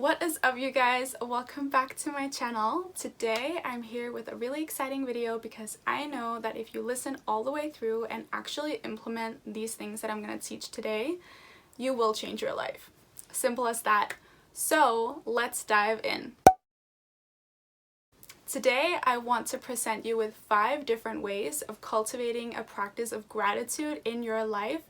What is up, you guys? Welcome back to my channel. Today I'm here with a really exciting video because I know that if you listen all the way through and actually implement these things that I'm going to teach today, you will change your life. Simple as that. So let's dive in. Today, I want to present you with 5 different ways of cultivating a practice of gratitude in your life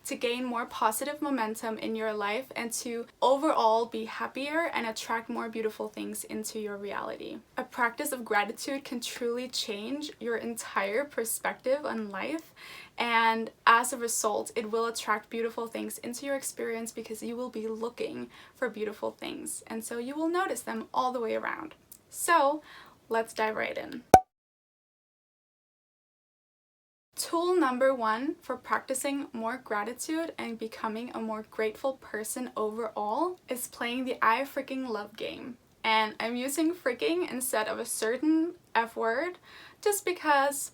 to gain more positive momentum in your life and to overall be happier and attract more beautiful things into your reality. A practice of gratitude can truly change your entire perspective on life, and as a result, it will attract beautiful things into your experience because you will be looking for beautiful things, and so you will notice them all the way around. So, let's dive right in. Tool number 1 for practicing more gratitude and becoming a more grateful person overall is playing the I freaking love game. And I'm using freaking instead of a certain F word just because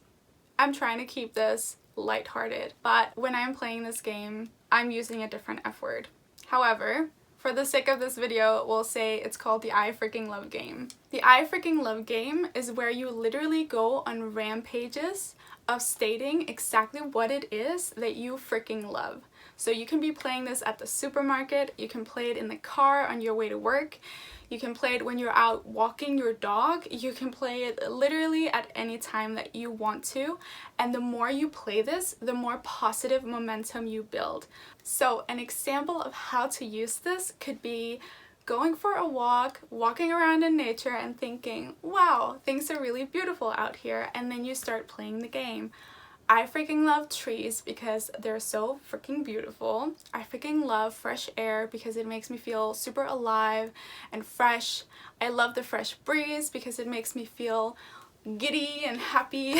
I'm trying to keep this lighthearted. But when I'm playing this game, I'm using a different F word. However, for the sake of this video, we'll say it's called the I freaking love game. The I freaking love game is where you literally go on rampages of stating exactly what it is that you freaking love. So you can be playing this at the supermarket, you can play it in the car on your way to work, you can play it when you're out walking your dog, you can play it literally at any time that you want to, and the more you play this, the more positive momentum you build. So an example of how to use this could be going for a walk, walking around in nature and thinking, wow, things are really beautiful out here, and then you start playing the game. I freaking love trees because they're so freaking beautiful. I freaking love fresh air because it makes me feel super alive and fresh. I love the fresh breeze because it makes me feel giddy and happy.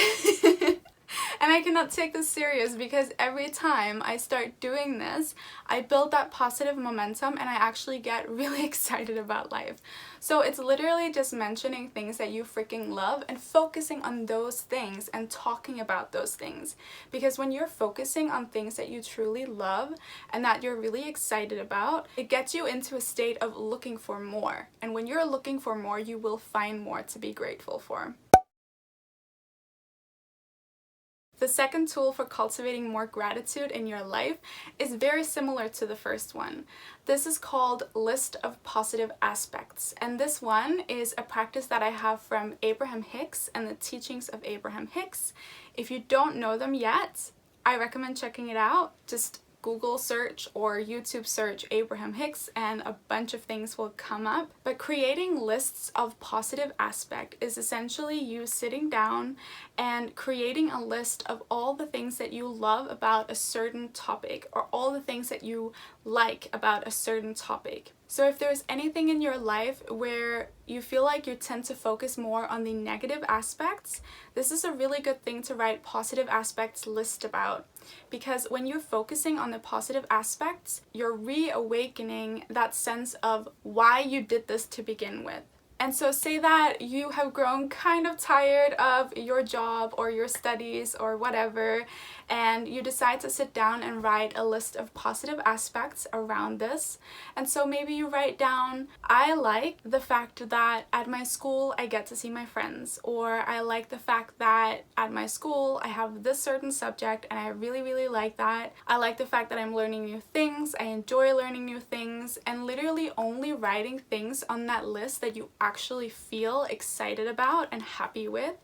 And I cannot take this serious because every time I start doing this, I build that positive momentum and I actually get really excited about life. So it's literally just mentioning things that you freaking love and focusing on those things and talking about those things. Because when you're focusing on things that you truly love and that you're really excited about, it gets you into a state of looking for more. And when you're looking for more, you will find more to be grateful for. The second tool for cultivating more gratitude in your life is very similar to the first one. This is called List of Positive Aspects, and this one is a practice that I have from Abraham Hicks and the teachings of Abraham Hicks. If you don't know them yet, I recommend checking it out. Just Google search or YouTube search Abraham Hicks and a bunch of things will come up. But creating lists of positive aspect is essentially you sitting down and creating a list of all the things that you love about a certain topic or all the things that you like about a certain topic. So if there's anything in your life where you feel like you tend to focus more on the negative aspects, this is a really good thing to write positive aspects list about. Because when you're focusing on the positive aspects, you're reawakening that sense of why you did this to begin with. And so say that you have grown kind of tired of your job or your studies or whatever, and you decide to sit down and write a list of positive aspects around this. And so maybe you write down, I like the fact that at my school I get to see my friends, or I like the fact that at my school I have this certain subject and I really like that. I like the fact that I'm learning new things, I enjoy learning new things, and literally only writing things on that list that you actually feel excited about and happy with,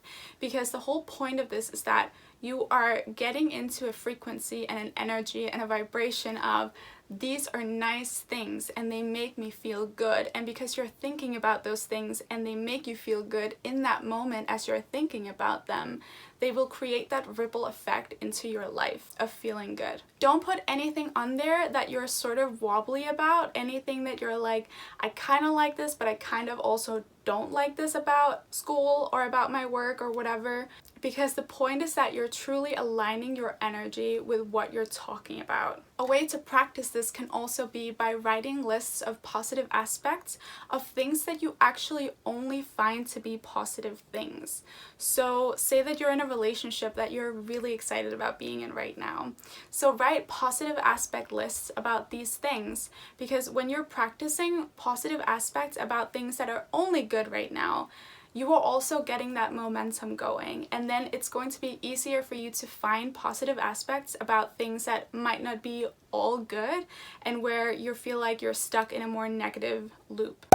because the whole point of this is that you are getting into a frequency and an energy and a vibration of these are nice things and they make me feel good, and because you're thinking about those things and they make you feel good in that moment as you're thinking about them, they will create that ripple effect into your life of feeling good. Don't put anything on there that you're sort of wobbly about, anything that you're like, I kind of like this but I kind of also don't like this about school or about my work or whatever, because the point is that you're truly aligning your energy with what you're talking about. A way to practice this can also be by writing lists of positive aspects of things that you actually only find to be positive things. So say that you're in a relationship that you're really excited about being in right now. So write positive aspect lists about these things, because when you're practicing positive aspects about things that are only good right now, you are also getting that momentum going, and then it's going to be easier for you to find positive aspects about things that might not be all good and where you feel like you're stuck in a more negative loop.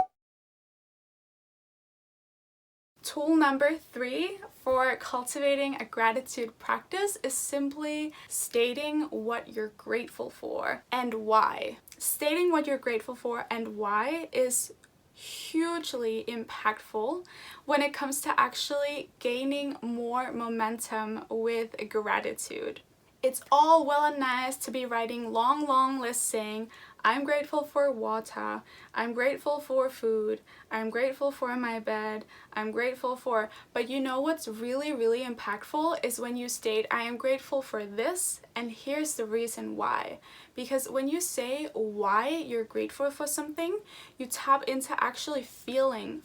Tool number 3 for cultivating a gratitude practice is simply stating what you're grateful for and why. Stating what you're grateful for and why is hugely impactful when it comes to actually gaining more momentum with gratitude. It's all well and nice to be writing long lists saying, I'm grateful for water, I'm grateful for food, I'm grateful for my bed, I'm grateful for... But you know what's really impactful is when you state, I am grateful for this, and here's the reason why. Because when you say why you're grateful for something, you tap into actually feeling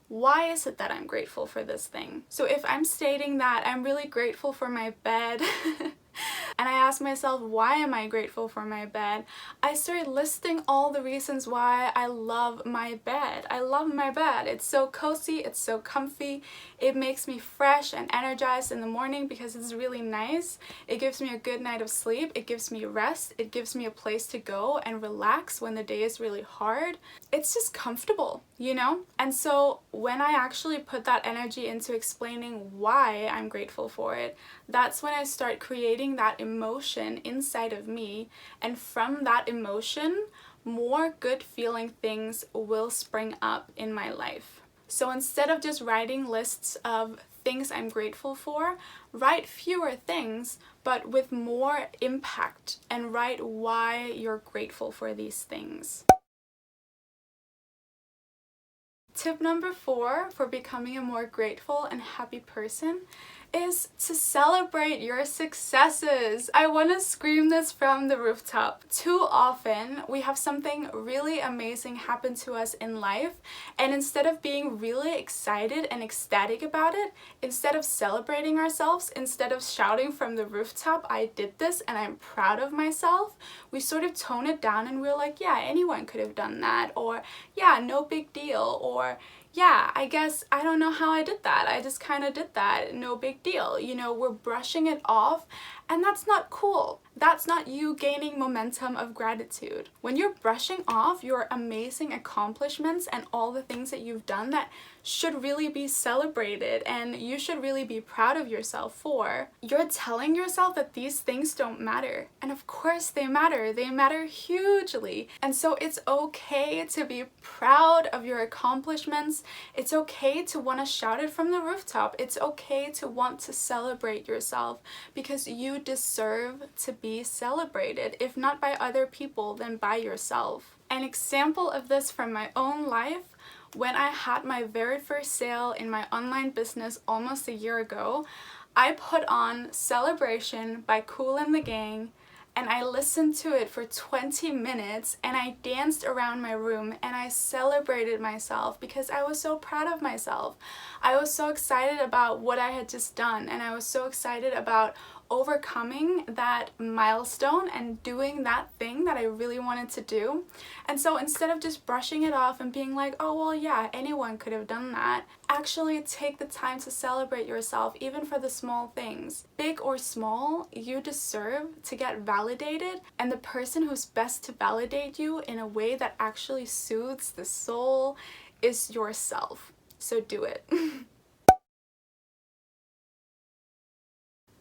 why is it that I'm grateful for this thing? So if I'm stating that I'm really grateful for my bed and I ask myself, why am I grateful for my bed? I start listing all the reasons why I love my bed. I love my bed. It's so cozy, it's so comfy, it makes me fresh and energized in the morning because it's really nice. It gives me a good night of sleep, it gives me rest, it gives me a place to go and relax when the day is really hard. It's just comfortable, you know? And so when I actually put that energy into explaining why I'm grateful for it, that's when I start creating that emotion inside of me, and from that emotion, more good feeling things will spring up in my life. So instead of just writing lists of things I'm grateful for, write fewer things, but with more impact, and write why you're grateful for these things. Tip number 4 for becoming a more grateful and happy person is to celebrate your successes. I want to scream this from the rooftop. Too often we have something really amazing happen to us in life, and instead of being really excited and ecstatic about it, instead of celebrating ourselves, instead of shouting from the rooftop, I did this and I'm proud of myself, we sort of tone it down and we're like, yeah, anyone could have done that, or yeah, no big deal, or yeah, I guess I don't know how I did that. I just kind of did that. No big deal. You know, we're brushing it off, and that's not cool. That's not you gaining momentum of gratitude. When you're brushing off your amazing accomplishments and all the things that you've done that should really be celebrated and you should really be proud of yourself for, you're telling yourself that these things don't matter. And of course they matter. They matter hugely. And so it's okay to be proud of your accomplishments. It's okay to want to shout it from the rooftop. It's okay to want to celebrate yourself, because you deserve to be celebrated, if not by other people, then by yourself. An example of this from my own life: when I had my very first sale in my online business almost a year ago, I put on Celebration by Kool and the Gang, and I listened to it for 20 minutes and I danced around my room and I celebrated myself because I was so proud of myself. I was so excited about what I had just done, and I was so excited about overcoming that milestone and doing that thing that I really wanted to do. And so instead of just brushing it off and being like, oh well, yeah, anyone could have done that, actually take the time to celebrate yourself, even for the small things. Big or small, you deserve to get validated, and the person who's best to validate you in a way that actually soothes the soul is yourself. So do it.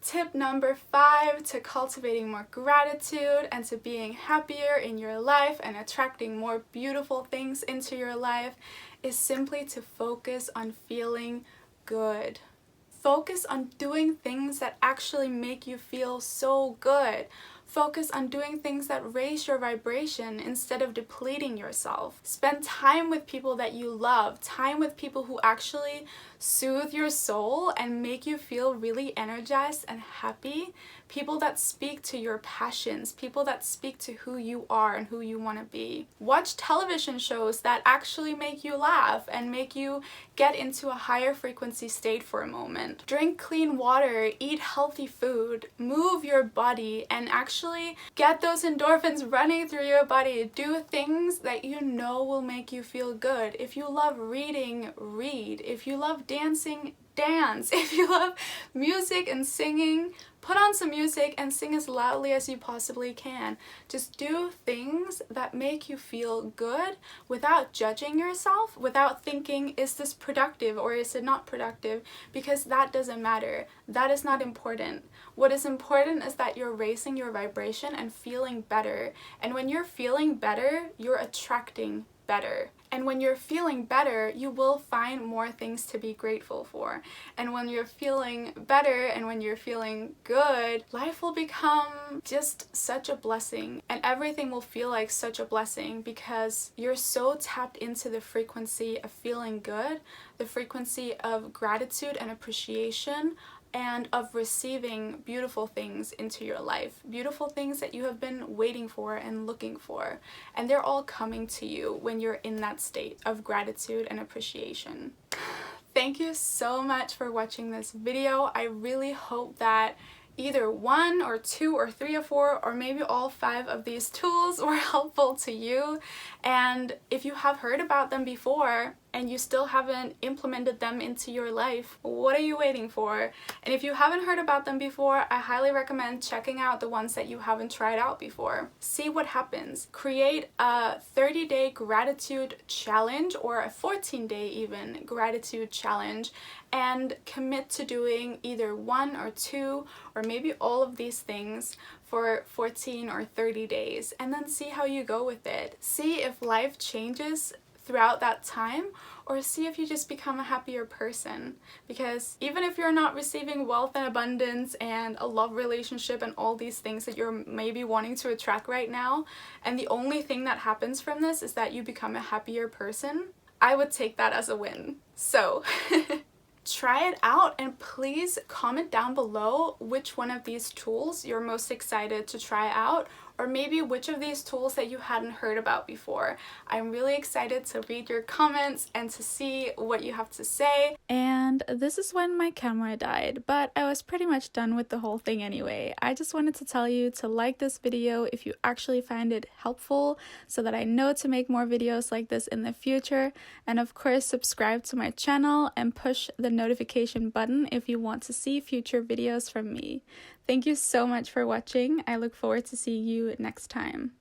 Tip number 5 to cultivating more gratitude and to being happier in your life and attracting more beautiful things into your life is simply to focus on feeling good. Focus on doing things that actually make you feel so good. Focus on doing things that raise your vibration instead of depleting yourself. Spend time with people that you love, time with people who actually soothe your soul and make you feel really energized and happy, people that speak to your passions, people that speak to who you are and who you want to be. Watch television shows that actually make you laugh and make you get into a higher frequency state for a moment. Drink clean water, eat healthy food, move your body, and actually get those endorphins running through your body. Do things that you know will make you feel good. If you love reading, read. If you love dancing, dance. If you love music and singing, put on some music and sing as loudly as you possibly can. Just do things that make you feel good without judging yourself, without thinking, is this productive or is it not productive? Because that doesn't matter. That is not important. What is important is that you're raising your vibration and feeling better. And when you're feeling better, you're attracting better. And when you're feeling better, you will find more things to be grateful for. And when you're feeling better and when you're feeling good, life will become just such a blessing. And everything will feel like such a blessing because you're so tapped into the frequency of feeling good, the frequency of gratitude and appreciation, and of receiving beautiful things into your life. Beautiful things that you have been waiting for and looking for. And they're all coming to you when you're in that state of gratitude and appreciation. Thank you so much for watching this video. I really hope that either 1 or 2 or 3 or 4 or maybe all 5 of these tools were helpful to you. And if you have heard about them before and you still haven't implemented them into your life, what are you waiting for? And if you haven't heard about them before, I highly recommend checking out the ones that you haven't tried out before. See what happens. Create a 30-day gratitude challenge or a 14-day even gratitude challenge and commit to doing either 1 or 2 or maybe all of these things for 14 or 30 days and then see how you go with it. See if life changes throughout that time, or see if you just become a happier person. Because even if you're not receiving wealth and abundance and a love relationship and all these things that you're maybe wanting to attract right now, and the only thing that happens from this is that you become a happier person, I would take that as a win. So try it out and please comment down below which one of these tools you're most excited to try out, or maybe which of these tools that you hadn't heard about before. I'm really excited to read your comments and to see what you have to say. And this is when my camera died, but I was pretty much done with the whole thing anyway. I just wanted to tell you to like this video if you actually find it helpful so that I know to make more videos like this in the future. And of course, subscribe to my channel and push the notification button if you want to see future videos from me. Thank you so much for watching. I look forward to seeing you next time.